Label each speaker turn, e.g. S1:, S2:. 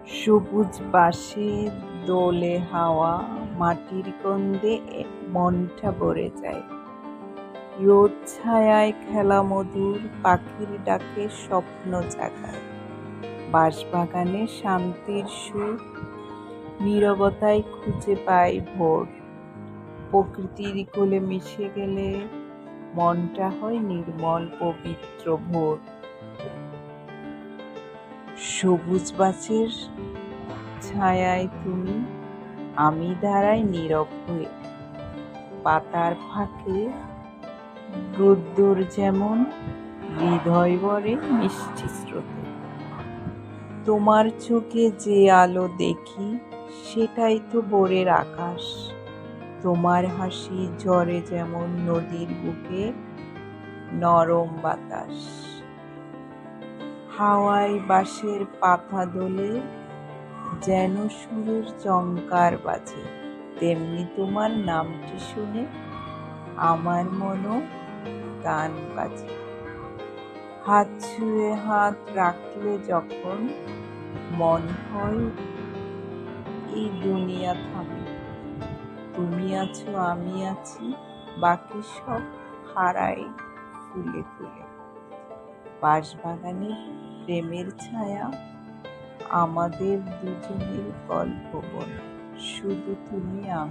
S1: সবুজ বাঁশে দোলে হাওয়া, মাটির গন্ধে মনটা ভরে যায়। রোদ ছায়ায় খেলা মধুর, পাখির ডাকে স্বপ্ন জাগায়। বাঁশবাগানে শান্তির সুর, নীরবতায় খুঁজে পাই ভোর। প্রকৃতির কোলে মিশে গেলে মনটা হয় নির্মল পবিত্র ভোর। সবুজ গাছের ছায়ায় তুমি, আমি দাঁড়াই নীরব হয়ে। পাতার ফাঁকে রোদ্দুর যেমন হৃদয় ভরে মিষ্টি স্রোতে। তোমার চোখে যে আলো দেখি, সেটাই তো ভোরের আকাশ। তোমার হাসি ঝরে যেমন নদীর বুকে নরম বাতাস। হাওয়ায় বাঁশের পাতা দোলে, যেন সুরের ঝংকার বাজে। তেমনি তোমার নামটি শুনে আমার মনও গান বাজে। হাত ছুঁয়ে হাত রাখলে যখন, মন হয় এই দুনিয়া থামে। তুমি আছো, আমি আছি, বাকি সব হারাই ফুলে ফুলে। বাঁশবাগানে প্রেমের ছায়া, আমাদের দুজনের গল্প বলে, শুধু তুমি আমি।